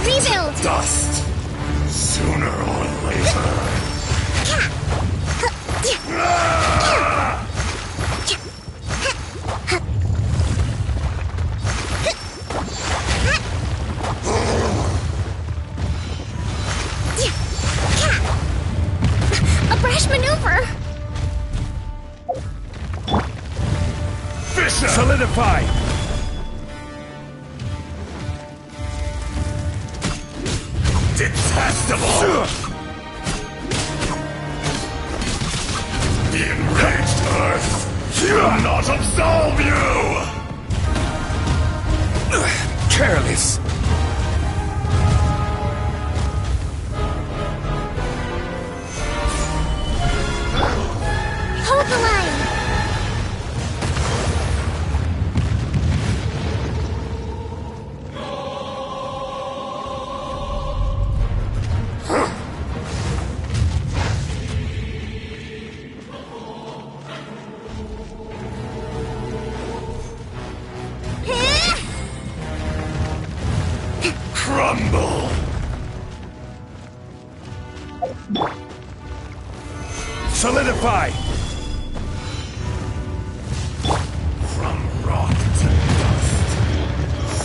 rebuild! Dust! Sooner or later. A brash maneuver! Fisher! Solidify! Detestable! The enraged Earth will not absolve you! Careless! Hold the line! Crumble! Solidify! From rock to dust.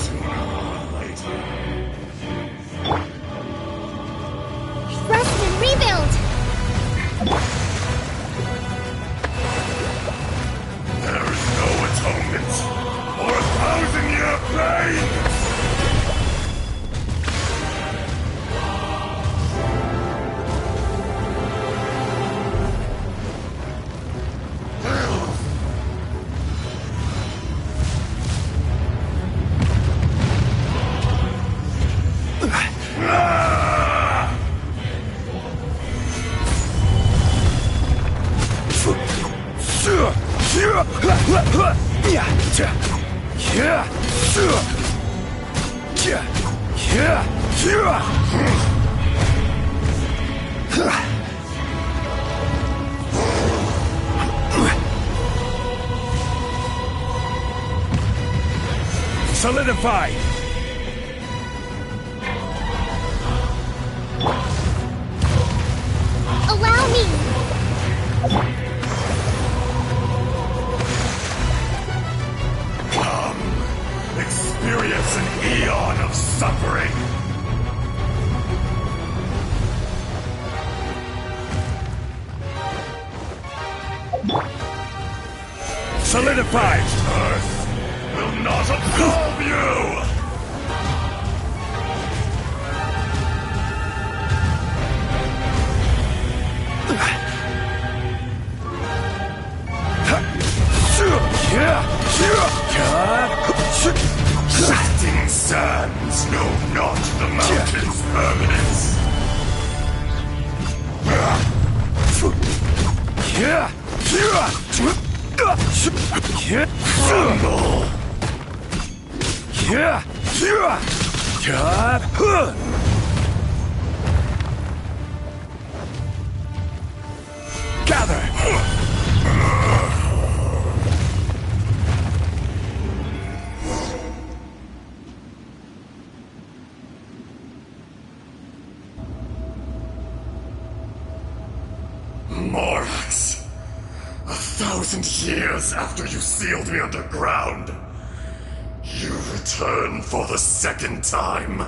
Sooner or later. Rest and rebuild! There is no atonement for 1,000-year pain! Solidify! Allow me! Come, experience an eon of suffering. Solidify! Earth will not absolve you! Shifting sands know not the mountain's permanence. Crumble! Gather! Morax, 1,000 years after you sealed me underground, you return for the second time.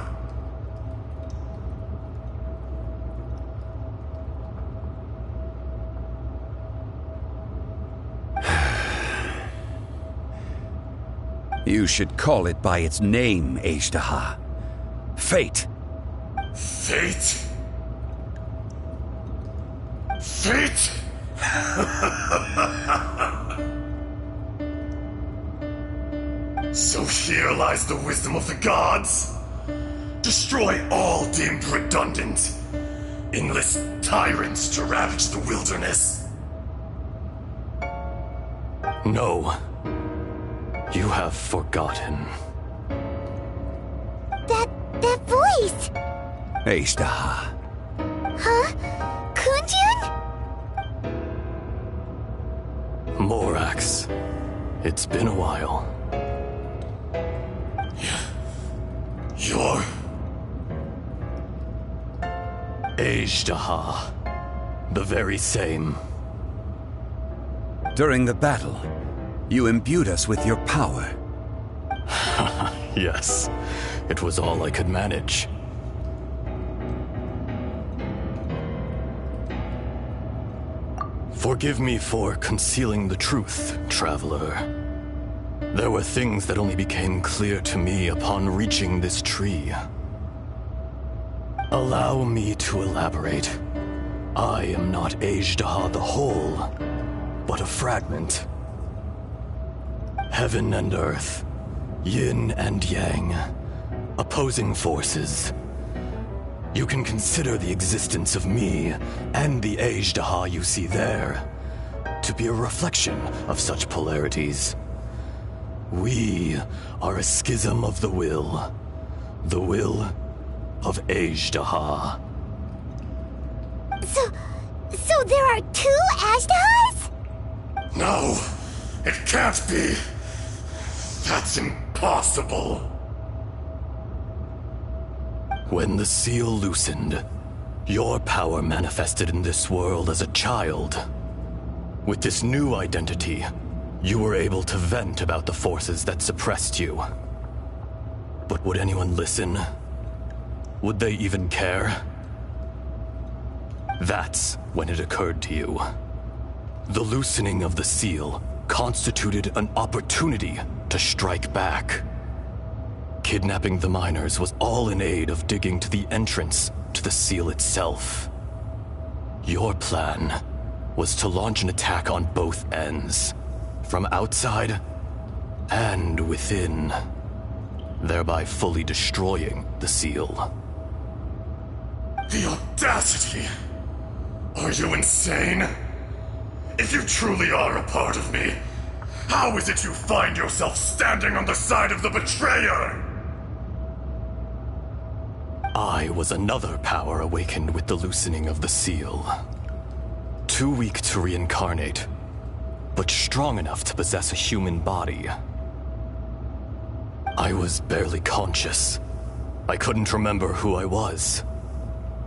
You should call it by its name, Ashtaha. Fate. Fate? Fate? So here lies the wisdom of the gods. Destroy all deemed redundant. Enlist tyrants to ravage the wilderness. No. You have forgotten. That voice! Ashtaha. Huh? Kunjun? Morax. It's been a while. You're Azhdaha. The very same. During the battle, you imbued us with your power. Yes, it was all I could manage. Forgive me for concealing the truth, traveler. There were things that only became clear to me upon reaching this tree. Allow me to elaborate. I am not Azhdaha the whole, but a fragment. Heaven and earth, yin and yang, opposing forces. You can consider the existence of me and the Azhdaha you see there to be a reflection of such polarities. We are a schism of the will of Azhdaha. So there are two Azhdahas? No, it can't be. That's impossible. When the seal loosened, your power manifested in this world as a child. With this new identity, you were able to vent about the forces that suppressed you. But would anyone listen? Would they even care? That's when it occurred to you. The loosening of the seal constituted an opportunity to strike back. Kidnapping the miners was all in aid of digging to the entrance to the seal itself. Your plan was to launch an attack on both ends, from outside and within, thereby fully destroying the seal. The audacity! Are you insane? If you truly are a part of me, how is it you find yourself standing on the side of the betrayer? I was another power awakened with the loosening of the seal. Too weak to reincarnate, but strong enough to possess a human body. I was barely conscious. I couldn't remember who I was.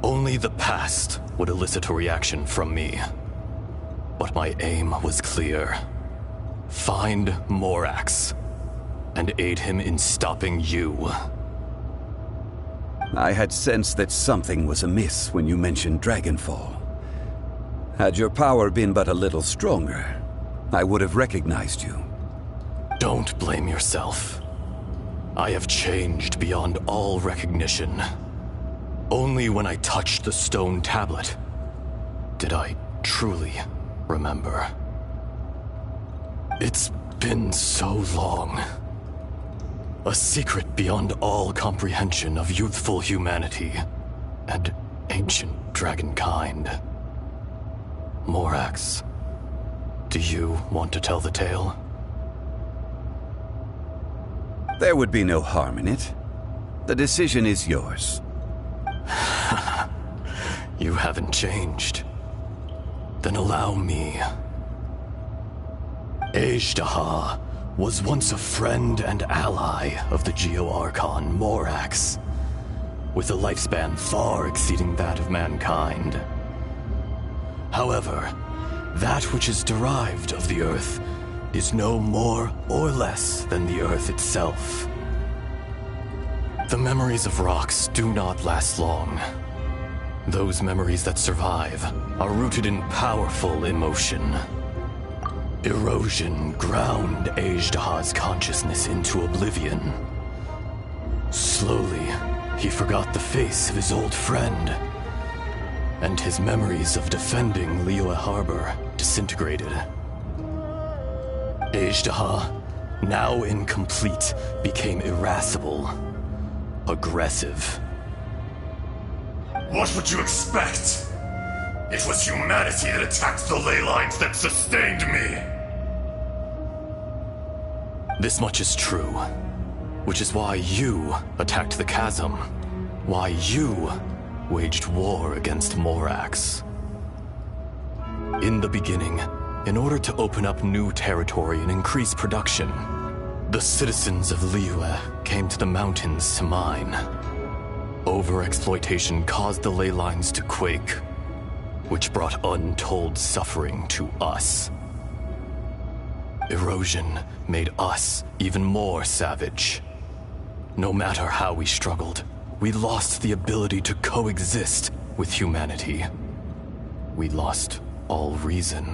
Only the past would elicit a reaction from me. But my aim was clear. Find Morax, and aid him in stopping you. I had sensed that something was amiss when you mentioned Dragonfall. Had your power been but a little stronger, I would have recognized you. Don't blame yourself. I have changed beyond all recognition. Only when I touched the stone tablet did I truly remember. It's been so long. A secret beyond all comprehension of youthful humanity and ancient dragonkind. Morax, do you want to tell the tale? There would be no harm in it. The decision is yours. You haven't changed. Then allow me. Azhdaha was once a friend and ally of the Geo-Archon Morax, with a lifespan far exceeding that of mankind. However, that which is derived of the Earth is no more or less than the Earth itself. The memories of rocks do not last long. Those memories that survive are rooted in powerful emotion. Erosion ground Azhdaha's consciousness into oblivion. Slowly, he forgot the face of his old friend, and his memories of defending Liyue Harbor disintegrated. Azhdaha, now incomplete, became irascible, aggressive. What would you expect? It was humanity that attacked the ley lines that sustained me. This much is true, which is why you attacked the chasm, why you waged war against Morax. In the beginning, in order to open up new territory and increase production, the citizens of Liyue came to the mountains to mine. Overexploitation caused the ley lines to quake, which brought untold suffering to us. Erosion made us even more savage. No matter how we struggled, we lost the ability to coexist with humanity. We lost all reason.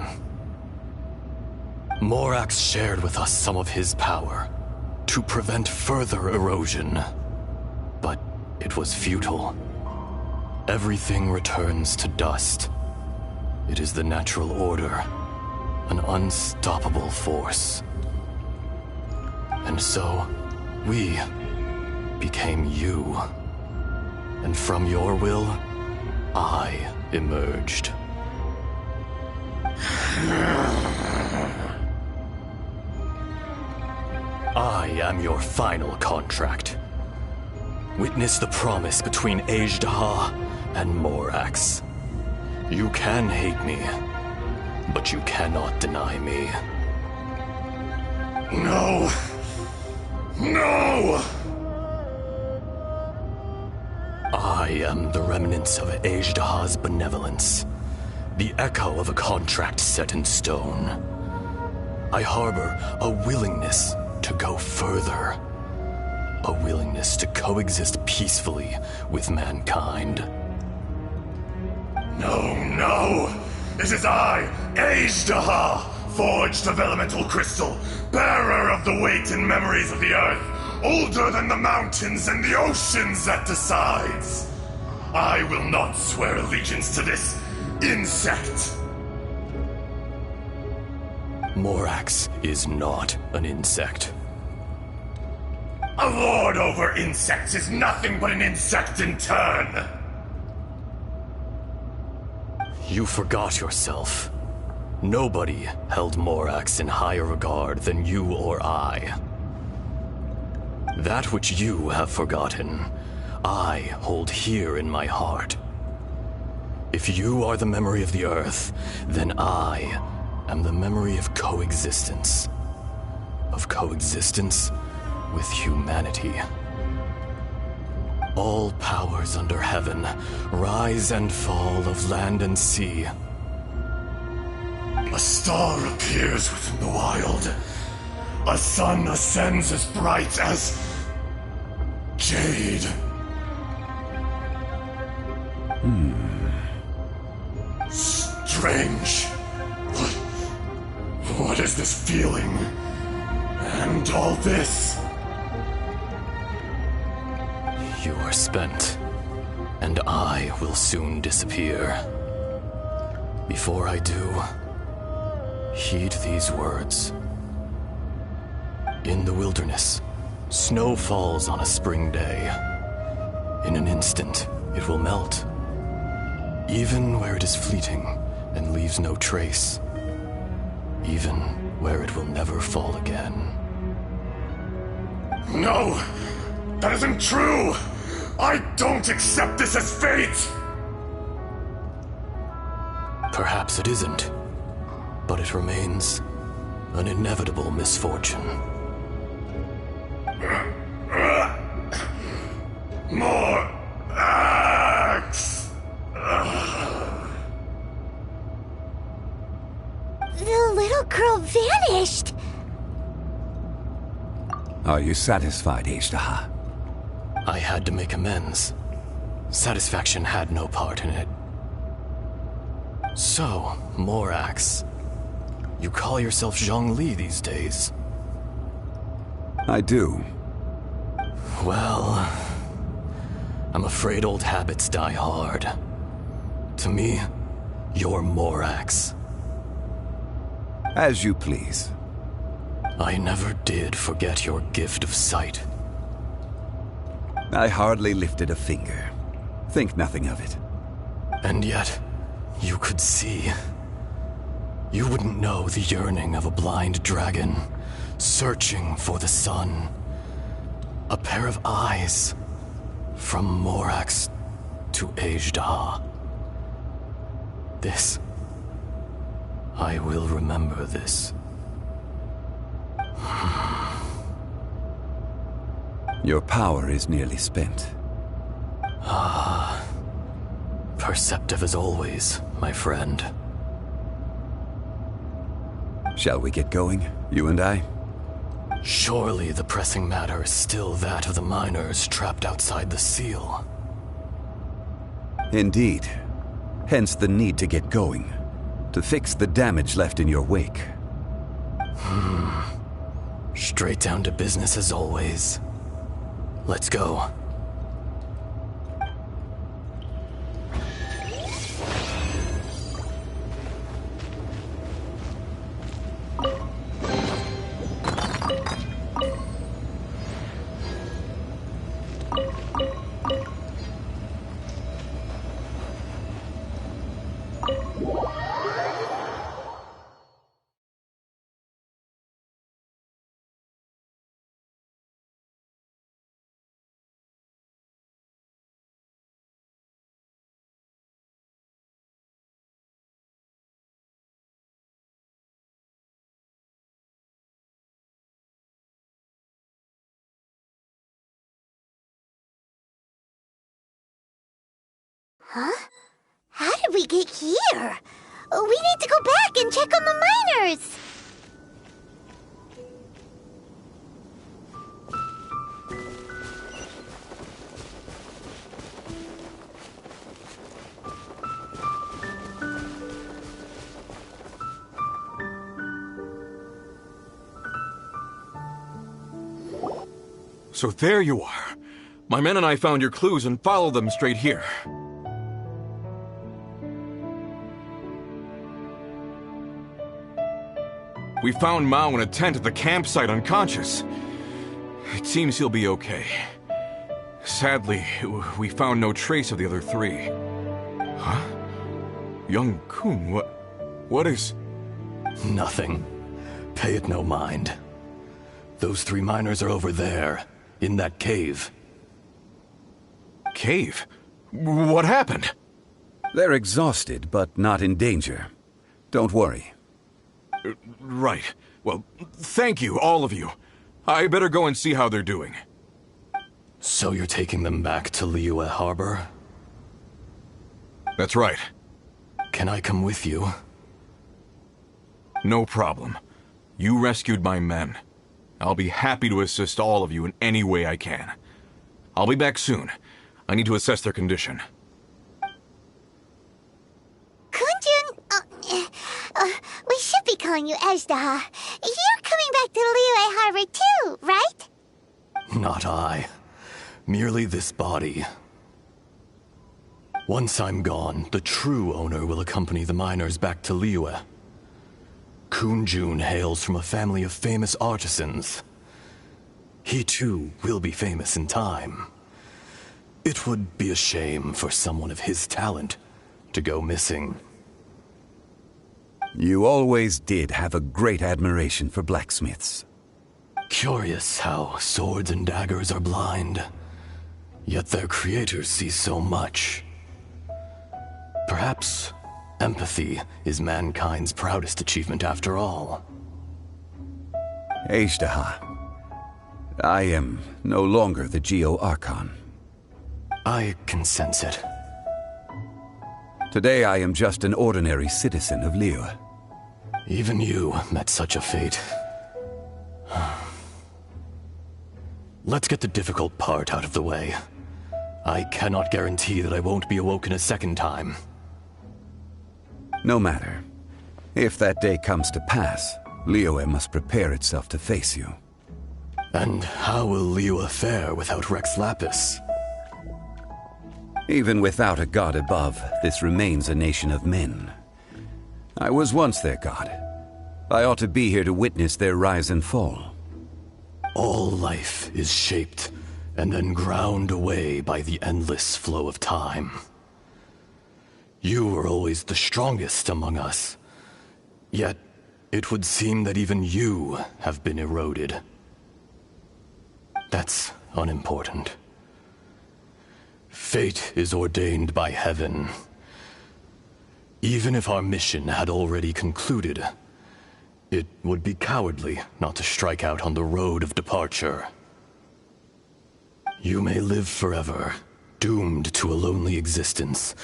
Morax shared with us some of his power to prevent further erosion. But it was futile. Everything returns to dust. It is the natural order, an unstoppable force. And so, we became you. And from your will, I emerged. I am your final contract. Witness the promise between Azhdaha and Morax. You can hate me, but you cannot deny me. No! No! I am the remnants of Azhdaha's benevolence, the echo of a contract set in stone. I harbor a willingness to go further, a willingness to coexist peacefully with mankind. No, no! It is I, Azhdaha, forged of elemental crystal, bearer of the weight and memories of the earth, older than the mountains and the oceans that decides. I will not swear allegiance to this insect. Morax is not an insect. A lord over insects is nothing but an insect in turn. You forgot yourself. Nobody held Morax in higher regard than you or I. That which you have forgotten, I hold here in my heart. If you are the memory of the Earth, then I am the memory of coexistence. Of coexistence with humanity. All powers under heaven, rise and fall of land and sea. A star appears within the wild. A sun ascends as bright as jade. Strange. What is this feeling? And all this? You are spent, and I will soon disappear. Before I do, heed these words. In the wilderness, snow falls on a spring day. In an instant, it will melt. Even where it is fleeting and leaves no trace. Even where it will never fall again. No! That isn't true! I don't accept this as fate! Perhaps it isn't, but it remains an inevitable misfortune. More axe! The little girl vanished! Are you satisfied, Azhdaha? I had to make amends. Satisfaction had no part in it. So, Morax, you call yourself Zhongli these days? I do. Well, I'm afraid old habits die hard. To me, you're Morax. As you please. I never did forget your gift of sight. I hardly lifted a finger. Think nothing of it. And yet, you could see. You wouldn't know the yearning of a blind dragon, searching for the sun. A pair of eyes, from Morax to Azhdaha. This, I will remember this. Your power is nearly spent. Perceptive as always, my friend. Shall we get going, you and I? Surely the pressing matter is still that of the miners trapped outside the seal. Indeed. Hence the need to get going. To fix the damage left in your wake. Straight down to business as always. Let's go. Huh? How did we get here? We need to go back and check on the miners! So there you are. My men and I found your clues and followed them straight here. We found Mao in a tent at the campsite unconscious. It seems he'll be okay. Sadly, we found no trace of the other three. Huh? Young Kun, what is... Nothing. Pay it no mind. Those three miners are over there, in that cave. Cave? What happened? They're exhausted, but not in danger. Don't worry. Right. Well, thank you, all of you. I better go and see how they're doing. So you're taking them back to Liyue Harbor? That's right. Can I come with you? No problem. You rescued my men. I'll be happy to assist all of you in any way I can. I'll be back soon. I need to assess their condition. Kunjun, we should be calling you Ezda. You're coming back to Liyue Harbor too, right? Not I. Merely this body. Once I'm gone, the true owner will accompany the miners back to Liyue. Kunjun hails from a family of famous artisans. He too will be famous in time. It would be a shame for someone of his talent to go missing. You always did have a great admiration for blacksmiths. Curious how swords and daggers are blind, yet their creators see so much. Perhaps empathy is mankind's proudest achievement after all. Ezda, I am no longer the Geo-Archon. I can sense it. Today I am just an ordinary citizen of Liyue. Even you met such a fate. Let's get the difficult part out of the way. I cannot guarantee that I won't be awoken a second time. No matter. If that day comes to pass, Liyue must prepare itself to face you. And how will Liyue fare without Rex Lapis? Even without a god above, this remains a nation of men. I was once their god. I ought to be here to witness their rise and fall. All life is shaped and then ground away by the endless flow of time. You were always the strongest among us. Yet, it would seem that even you have been eroded. That's unimportant. Fate is ordained by heaven. Even if our mission had already concluded, it would be cowardly not to strike out on the road of departure. You may live forever, doomed to a lonely existence.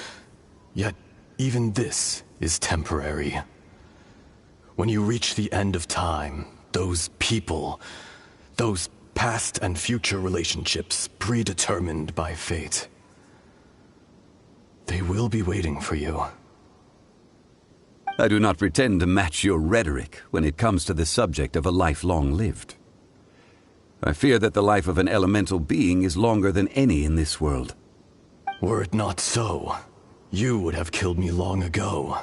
Yet, even this is temporary. When you reach the end of time, those people, those past and future relationships predetermined by fate, they will be waiting for you. I do not pretend to match your rhetoric when it comes to the subject of a life long lived. I fear that the life of an elemental being is longer than any in this world. Were it not so, you would have killed me long ago,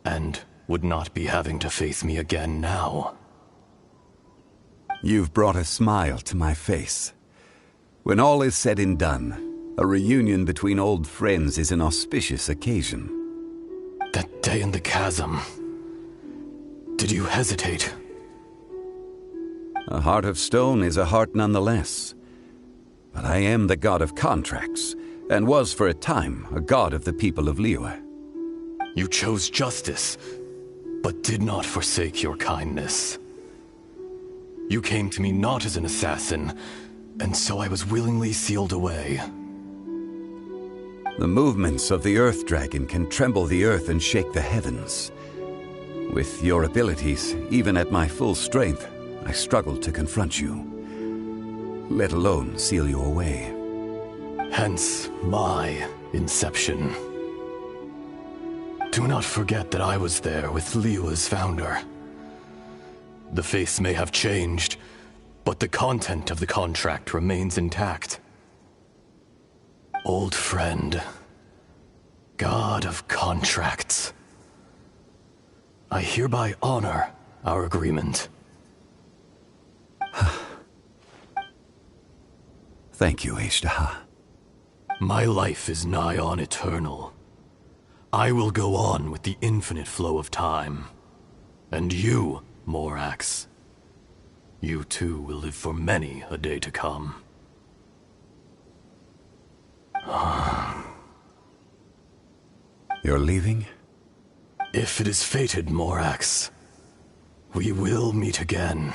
and would not be having to face me again now. You've brought a smile to my face. When all is said and done, a reunion between old friends is an auspicious occasion. That day in the chasm, did you hesitate? A heart of stone is a heart nonetheless. But I am the god of contracts, and was for a time a god of the people of Liyue. You chose justice, but did not forsake your kindness. You came to me not as an assassin, and so I was willingly sealed away. The movements of the Earth Dragon can tremble the earth and shake the heavens. With your abilities, even at my full strength, I struggled to confront you, let alone seal you away. Hence my inception. Do not forget that I was there with Liyue's founder. The face may have changed, but the content of the contract remains intact. Old friend, god of contracts, I hereby honor our agreement. Thank you, Ashtaha. My life is nigh on eternal. I will go on with the infinite flow of time. And you, Morax, you too will live for many a day to come. You're leaving? If it is fated, Morax, we will meet again.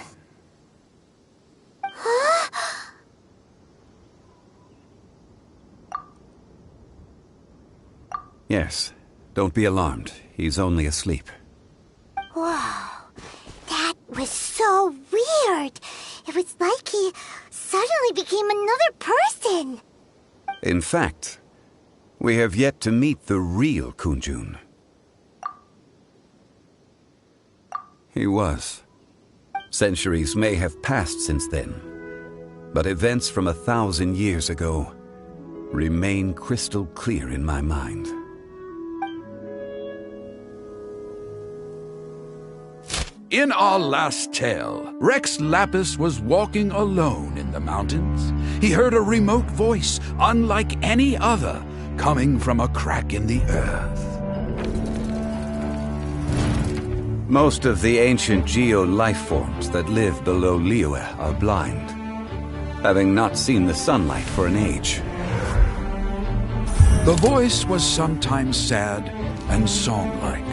Yes. Don't be alarmed. He's only asleep. Whoa. That was so weird. It was like he suddenly became another person. In fact, we have yet to meet the real Kunjun. He was. Centuries may have passed since then, but events from 1,000 years ago remain crystal clear in my mind. In our last tale, Rex Lapis was walking alone in the mountains. He heard a remote voice, unlike any other, coming from a crack in the earth. Most of the ancient geo-life forms that live below Liyue are blind, having not seen the sunlight for an age. The voice was sometimes sad and song-like.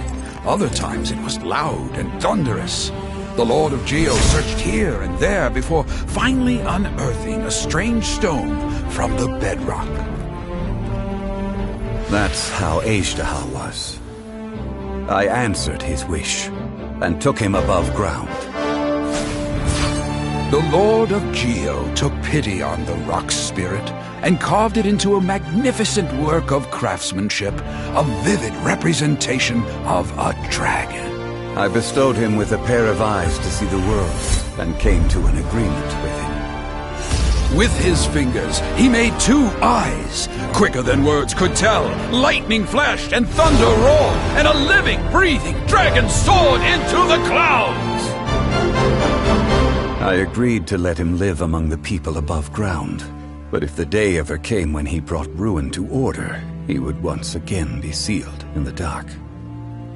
Other times it was loud and thunderous. The Lord of Geo searched here and there before finally unearthing a strange stone from the bedrock. That's how Ashtaha was. I answered his wish and took him above ground. The Lord of Geo took pity on the rock spirit and carved it into a magnificent work of craftsmanship, a vivid representation of a dragon. I bestowed him with a pair of eyes to see the world and came to an agreement with him. With his fingers, he made 2 eyes. Quicker than words could tell, lightning flashed and thunder roared, and a living, breathing dragon soared into the clouds! I agreed to let him live among the people above ground. But if the day ever came when he brought ruin to order, he would once again be sealed in the dark.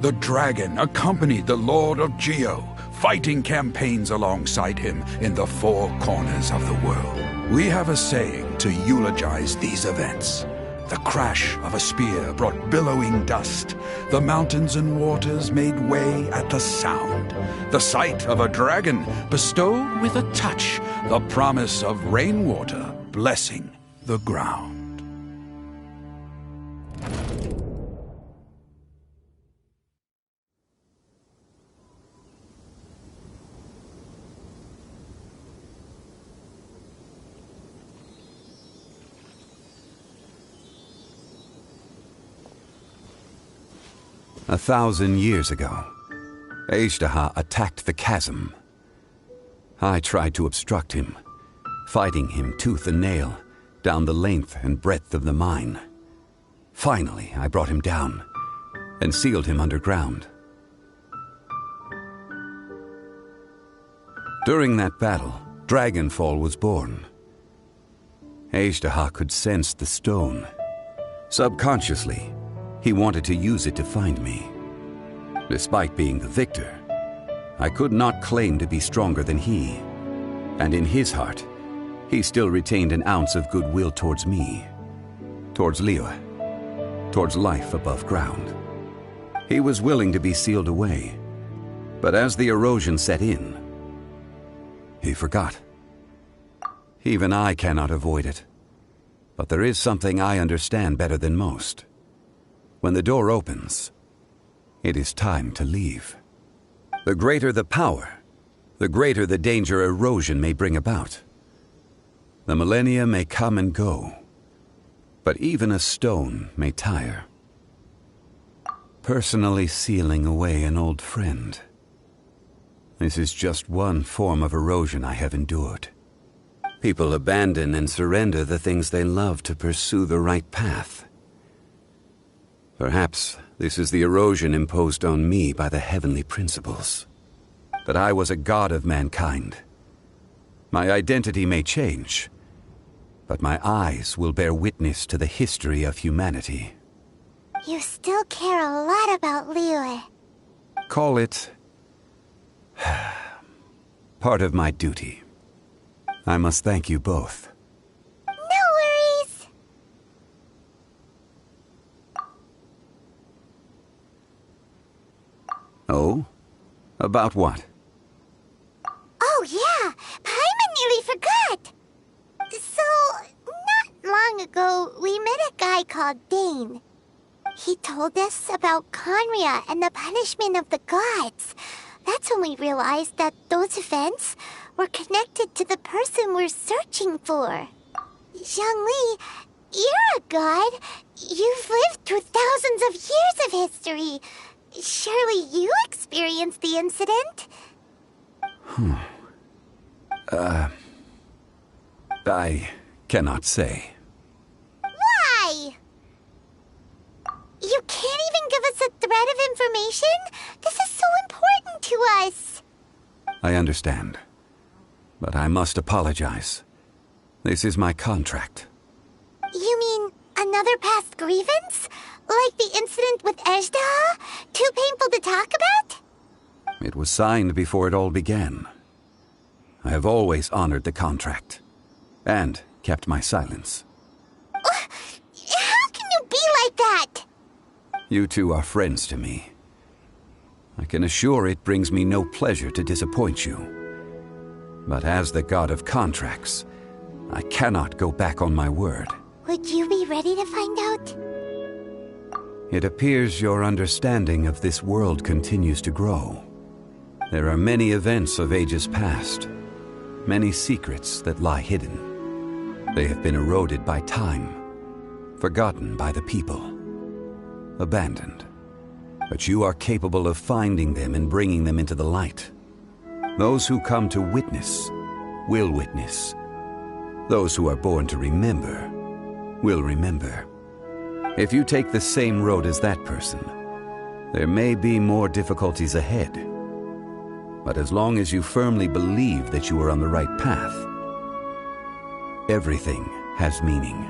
The dragon accompanied the Lord of Geo, fighting campaigns alongside him in the 4 corners of the world. We have a saying to eulogize these events. The crash of a spear brought billowing dust. The mountains and waters made way at the sound. The sight of a dragon bestowed with a touch the promise of rainwater blessing the ground. 1,000 years ago, Azhdaha attacked the chasm. I tried to obstruct him, fighting him tooth and nail down the length and breadth of the mine. Finally, I brought him down and sealed him underground. During that battle, Dragonfall was born. Azhdaha could sense the stone. Subconsciously, he wanted to use it to find me. Despite being the victor, I could not claim to be stronger than he. And in his heart, he still retained an ounce of goodwill towards me, towards Liyue, towards life above ground. He was willing to be sealed away, but as the erosion set in, he forgot. Even I cannot avoid it, but there is something I understand better than most. When the door opens, it is time to leave. The greater the power, the greater the danger erosion may bring about. The millennia may come and go, but even a stone may tire. Personally sealing away an old friend. This is just one form of erosion I have endured. People abandon and surrender the things they love to pursue the right path. Perhaps this is the erosion imposed on me by the heavenly principles. That I was a god of mankind. My identity may change, but my eyes will bear witness to the history of humanity. You still care a lot about Liyue. Call it part of my duty. I must thank you both. No worries! Oh? About what? Oh yeah, Paimon nearly forgot! So, not long ago, we met a guy called Dane. He told us about Conria and the punishment of the gods. That's when we realized that those events were connected to the person we're searching for. Zhongli, you're a god. You've lived through thousands of years of history. Surely you experienced the incident? I cannot say. Why? You can't even give us a thread of information? This is so important to us. I understand. But I must apologize. This is my contract. You mean another past grievance? Like the incident with Azhdaha? Too painful to talk about? It was signed before it all began. I have always honored the contract. And kept my silence. How can you be like that? You two are friends to me. I can assure it brings me no pleasure to disappoint you. But as the god of contracts, I cannot go back on my word. Would you be ready to find out? It appears your understanding of this world continues to grow. There are many events of ages past, many secrets that lie hidden. They have been eroded by time, forgotten by the people, abandoned. But you are capable of finding them and bringing them into the light. Those who come to witness will witness. Those who are born to remember will remember. If you take the same road as that person, there may be more difficulties ahead. But as long as you firmly believe that you are on the right path, everything has meaning.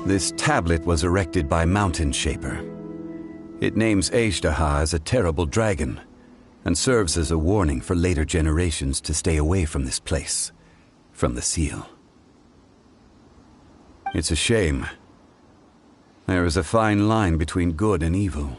This tablet was erected by Mountain Shaper. It names Azhdaha as a terrible dragon, and serves as a warning for later generations to stay away from this place, from the seal. It's a shame. There is a fine line between good and evil.